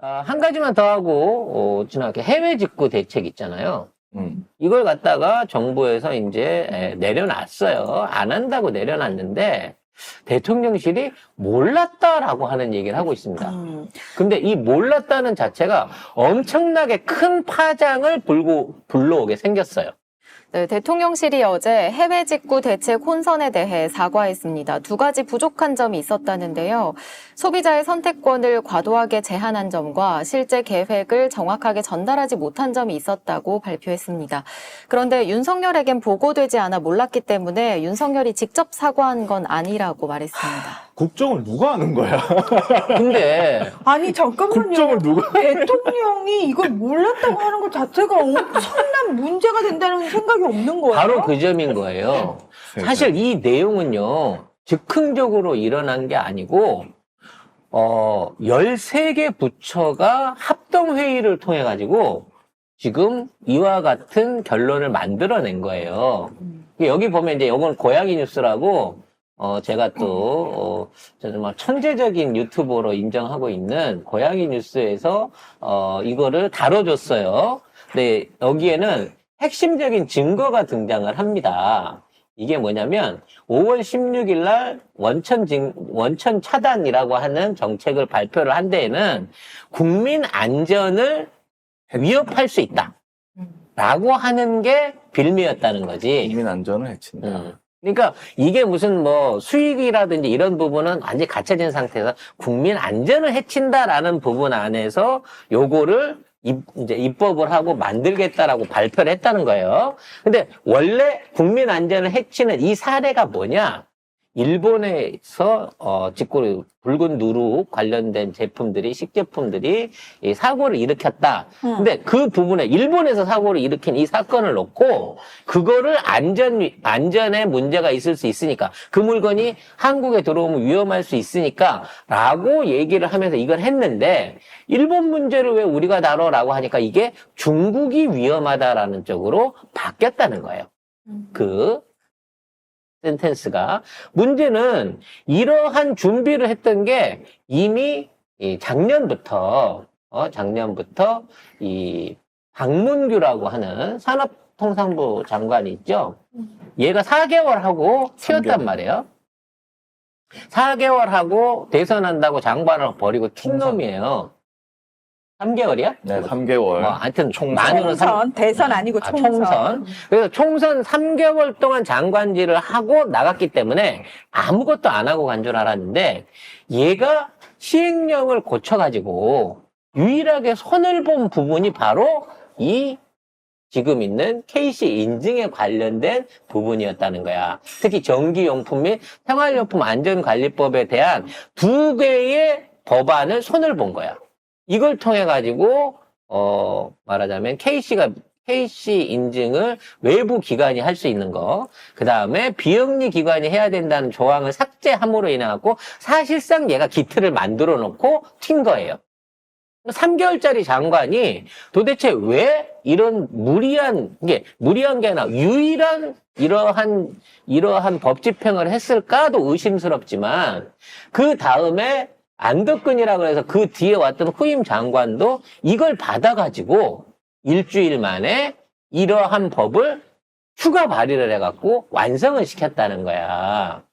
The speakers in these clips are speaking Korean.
한 가지만 더 하고, 지나갈게. 해외 직구 대책 있잖아요. 이걸 갖다가 정부에서 이제 내려놨어요. 안 한다고 내려놨는데, 대통령실이 몰랐다라고 하는 얘기를 하고 있습니다. 근데 이 몰랐다는 자체가 엄청나게 큰 파장을 불러오게 생겼어요. 네, 대통령실이 어제 해외 직구 대책 혼선에 대해 사과했습니다. 두 가지 부족한 점이 있었다는데요. 소비자의 선택권을 과도하게 제한한 점과 실제 계획을 정확하게 전달하지 못한 점이 있었다고 발표했습니다. 그런데 윤석열에겐 보고되지 않아 몰랐기 때문에 윤석열이 직접 사과한 건 아니라고 말했습니다. 국정을 누가 하는 거야? 근데 아니 잠깐만요. 국정을 누가? 대통령이 이걸 몰랐다고 하는 것 자체가 엄청난 문제가 된다는 생각이 없는 거예요. 바로 그 점인 거예요. 사실 이 내용은요, 즉흥적으로 일어난 게 아니고, 13개 부처가 합동회의를 통해가지고, 지금 이와 같은 결론을 만들어낸 거예요. 여기 보면 이제 이건 고양이 뉴스라고, 제가 또, 정말 천재적인 유튜버로 인정하고 있는 고양이 뉴스에서, 이거를 다뤄줬어요. 근데 여기에는 핵심적인 증거가 등장을 합니다. 이게 뭐냐면 5월 16일 날 원천 차단이라고 하는 정책을 발표를 한 데에는 국민 안전을 위협할 수 있다. 라고 하는 게 빌미였다는 거지. 국민 안전을 해친다. 그러니까 이게 무슨 뭐 수익이라든지 이런 부분은 완전히 갇혀진 상태에서 국민 안전을 해친다라는 부분 안에서 요거를 이제 입법을 하고 만들겠다라고 발표를 했다는 거예요. 근데 원래 국민 안전을 해치는 이 사례가 뭐냐? 일본에서 직구 붉은 누룩 관련된 제품들이 식제품들이 이 사고를 일으켰다. 근데 그 부분에 일본에서 사고를 일으킨 이 사건을 놓고 그거를 안전에 문제가 있을 수 있으니까 그 물건이 한국에 들어오면 위험할 수 있으니까라고 얘기를 하면서 이걸 했는데 일본 문제를 왜 우리가 다뤄라고 하니까 이게 중국이 위험하다라는 쪽으로 바뀌었다는 거예요. 그 센텐스가. 문제는 이러한 준비를 했던 게 이미 작년부터 이 박문규라고 하는 산업통상부 장관이 있죠. 얘가 4개월 하고 튀었단 말이에요. 4개월 하고 대선한다고 장관을 버리고 튄 놈이에요. 3개월이야? 네, 3개월. 하여튼 총선. 만으로 대선 아니고 총선. 그래서 총선 3개월 동안 장관질을 하고 나갔기 때문에 아무것도 안 하고 간 줄 알았는데 얘가 시행령을 고쳐가지고 유일하게 손을 본 부분이 바로 이 지금 있는 KC 인증에 관련된 부분이었다는 거야. 특히 전기용품 및 생활용품 안전관리법에 대한 2개의 법안을 손을 본 거야. 이걸 통해 가지고 말하자면 KC 인증을 외부 기관이 할 수 있는 거, 그 다음에 비영리 기관이 해야 된다는 조항을 삭제함으로 인해 갖고 사실상 얘가 기틀을 만들어 놓고 튄 거예요. 3개월짜리 장관이 도대체 왜 이런 무리한 게 아니라 유일한 이러한 법 집행을 했을까도 의심스럽지만 그 다음에 안덕근이라고 해서 그 뒤에 왔던 후임 장관도 이걸 받아가지고 일주일 만에 이러한 법을 추가 발의를 해갖고 완성을 시켰다는 거야.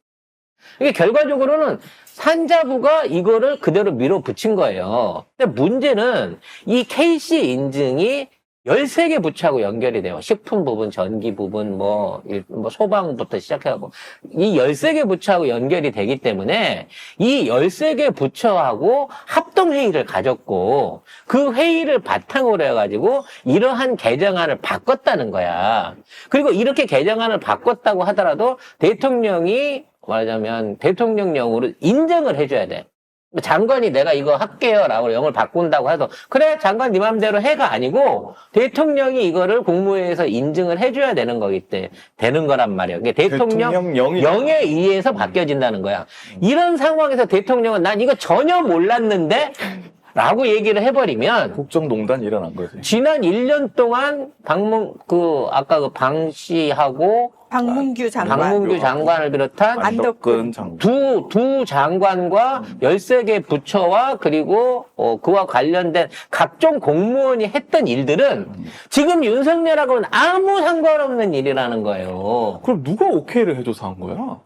이게 결과적으로는 산자부가 이거를 그대로 밀어붙인 거예요. 근데 문제는 이 KC 인증이 13개 부처하고 연결이 돼요. 식품 부분, 전기 부분, 뭐 소방부터 시작해가지고. 이 13개 부처하고 연결이 되기 때문에 이 13개 부처하고 합동회의를 가졌고 그 회의를 바탕으로 해가지고 이러한 개정안을 바꿨다는 거야. 그리고 이렇게 개정안을 바꿨다고 하더라도 대통령이 말하자면 대통령령으로 인정을 해줘야 돼. 장관이 내가 이거 할게요 라고 영을 바꾼다고 해도 그래 장관 네 맘대로 해가 아니고 대통령이 이거를 국무회의에서 인증을 해줘야 되는 되는 거란 말이에요. 그게 대통령령에 의해서 바뀌어진다는 거야. 이런 상황에서 대통령은 난 이거 전혀 몰랐는데 라고 얘기를 해버리면 국정농단이 일어난 거지. 지난 1년 동안 아까 방 씨하고 박문규 장관. 박문규 장관을 비롯한 안덕근 장관. 두 장관과 13개 부처와 그리고 그와 관련된 각종 공무원이 했던 일들은 지금 윤석열하고는 아무 상관없는 일이라는 거예요. 그럼 누가 오케이를 해줘서 한 거야?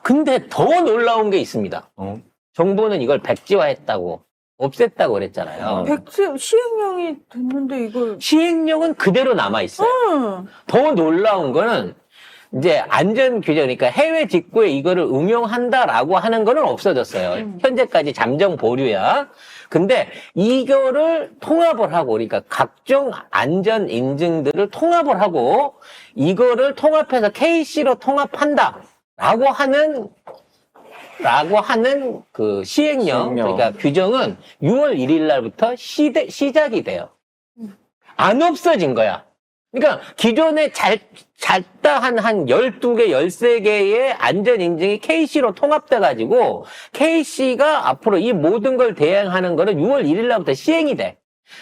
근데 더 놀라운 게 있습니다. 어. 정부는 이걸 백지화했다고, 없앴다고 그랬잖아요. 백지 시행령이 됐는데 이걸. 시행령은 그대로 남아있어요. 더 놀라운 거는 이제 안전 규정, 그러니까 해외 직구에 이거를 응용한다라고 하는 거는 없어졌어요. 현재까지 잠정 보류야. 근데 이거를 통합을 하고, 그러니까 각종 안전 인증들을 통합을 하고, 이거를 통합해서 KC로 통합한다라고 하는 그 시행령, 그러니까 규정은 6월 1일 날부터 시작이 돼요. 안 없어진 거야. 그러니까 기존에 잘다 한 12개, 13개의 안전인증이 KC로 통합돼가지고 KC가 앞으로 이 모든 걸 대행하는 거는 6월 1일 날부터 시행이 돼.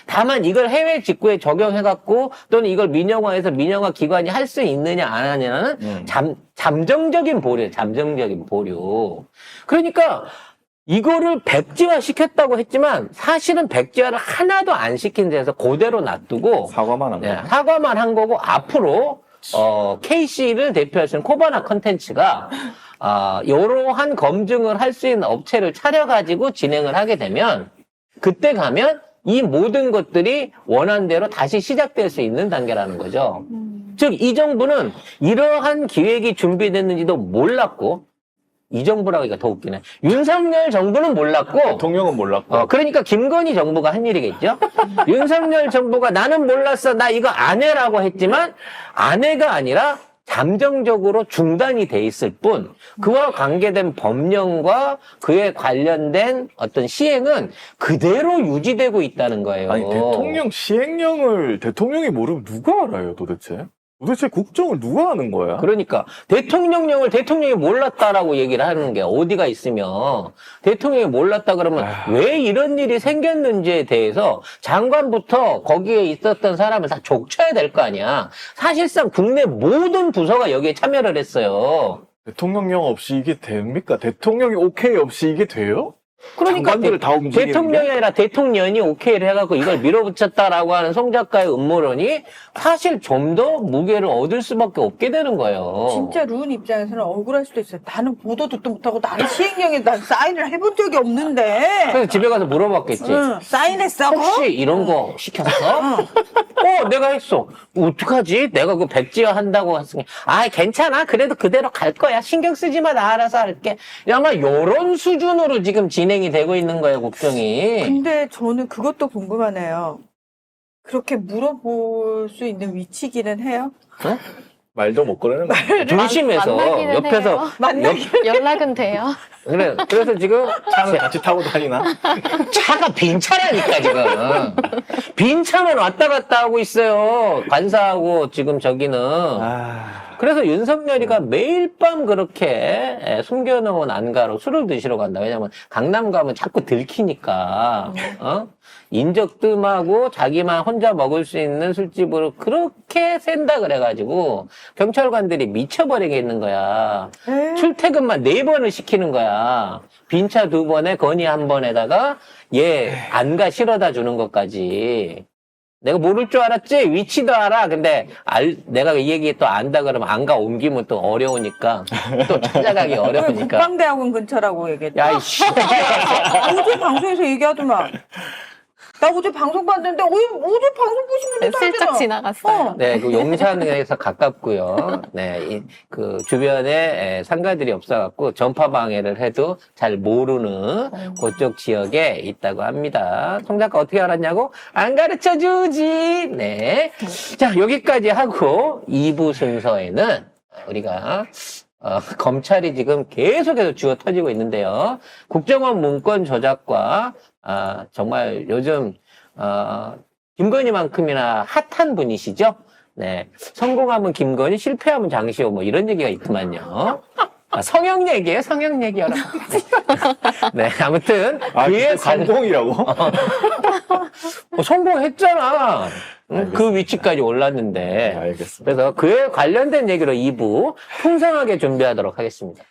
다만 이걸 해외 직구에 적용해갖고 또는 이걸 민영화해서 민영화 기관이 할 수 있느냐 안 하느냐는 잠정적인 보류, 잠정적인 보류. 그러니까 이거를 백지화 시켰다고 했지만 사실은 백지화를 하나도 안 시킨 데서 그대로 놔두고 사과만 한 네, 거야. 사과만 한 거고 앞으로 KC를 대표할 수 있는 코바나 컨텐츠가 이러한 검증을 할 수 있는 업체를 차려가지고 진행을 하게 되면 그때 가면 이 모든 것들이 원한대로 다시 시작될 수 있는 단계라는 거죠. 즉, 이 정부는 이러한 기획이 준비됐는지도 몰랐고, 이 정부라고 하기가 더 웃기네. 윤석열 정부는 몰랐고, 대통령은 몰랐고. 그러니까 김건희 정부가 한 일이겠죠? 윤석열 정부가 나는 몰랐어, 나 이거 안 해라고 했지만, 안 해가 아니라 잠정적으로 중단이 돼 있을 뿐, 그와 관계된 법령과 그에 관련된 어떤 시행은 그대로 유지되고 있다는 거예요. 아니, 대통령 시행령을 대통령이 모르면 누가 알아요, 도대체? 도대체 국정을 누가 하는 거야? 그러니까 대통령령을 대통령이 몰랐다라고 얘기를 하는 게 어디가 있으면 대통령이 몰랐다 그러면 왜 이런 일이 생겼는지에 대해서 장관부터 거기에 있었던 사람을 다 족쳐야 될 거 아니야. 사실상 국내 모든 부서가 여기에 참여를 했어요. 대통령령 없이 이게 됩니까? 대통령이 오케이 없이 이게 돼요? 그러니까 장관들을 다 움직이는데? 대통령이 아니라 대통령이 오케이를 해갖고 이걸 밀어붙였다라고 하는 송 작가의 음모론이 사실 좀 더 무게를 얻을 수밖에 없게 되는 거예요. 진짜 루은 입장에서는 억울할 수도 있어요. 나는 보도 듣도 못하고 나는 시행령에 난 사인을 해본 적이 없는데. 그래서 집에 가서 물어봤겠지. 사인했어? 혹시 이런 거 시켰어? 내가 했어. 어떡하지? 내가 그 백지화 한다고 했으니, 괜찮아. 그래도 그대로 갈 거야. 신경 쓰지 마. 나 알아서 할게. 아마 요런 수준으로 지금 진행이 되고 있는 거예요, 국정이. 근데 저는 그것도 궁금하네요. 그렇게 물어볼 수 있는 위치기는 해요? 말도 못 꺼내는 거야. 조심해서 만나기는 옆에서 해요. 연락은 돼요. 그래서 지금 차는 같이 타고 다니나? 차가 빈 차라니까 지금 빈 차만 왔다 갔다 하고 있어요. 관사하고 지금 저기는. 그래서 윤석열이가 매일 밤 그렇게 숨겨놓은 안가로 술을 드시러 간다. 왜냐면 강남 가면 자꾸 들키니까. 인적뜸하고 자기만 혼자 먹을 수 있는 술집으로 그렇게 샌다 그래가지고 경찰관들이 미쳐버리겠는 거야. 출퇴근만 4번을 시키는 거야. 빈차 2번에 건의 1번에다가 얘 안가 실어다 주는 것까지. 내가 모를 줄 알았지? 위치도 알아. 근데 내가 이 얘기 또 안다 그러면 안가 옮기면 또 어려우니까. 또 찾아가기 어려우니까. 국방대학원 근처라고 얘기했죠. 야, 이씨. 어제 방송에서 얘기하더만. 나 어제 방송 봤는데 어제 방송 보신 분들도 슬쩍 지나갔어요. 네, 그 용산에서 가깝고요. 네, 그 주변에 상가들이 없어갖고 전파 방해를 해도 잘 모르는 그쪽 지역에 있다고 합니다. 송 작가 어떻게 알았냐고? 안 가르쳐 주지. 네. 자, 여기까지 하고 2부 순서에는 우리가 검찰이 지금 계속해서 쥐어 터지고 있는데요. 국정원 문건 조작과 정말 요즘 김건희만큼이나 핫한 분이시죠? 네, 성공하면 김건희, 실패하면 장시호 뭐 이런 얘기가 있더만요. 성형 얘기예요, 성형 얘기 여러분. 네, 아무튼 그게 감동이라고? 성공했잖아. 알겠습니다. 그 위치까지 네, 올랐는데. 알겠습니다. 그래서 그에 관련된 얘기로 2부 풍성하게 준비하도록 하겠습니다.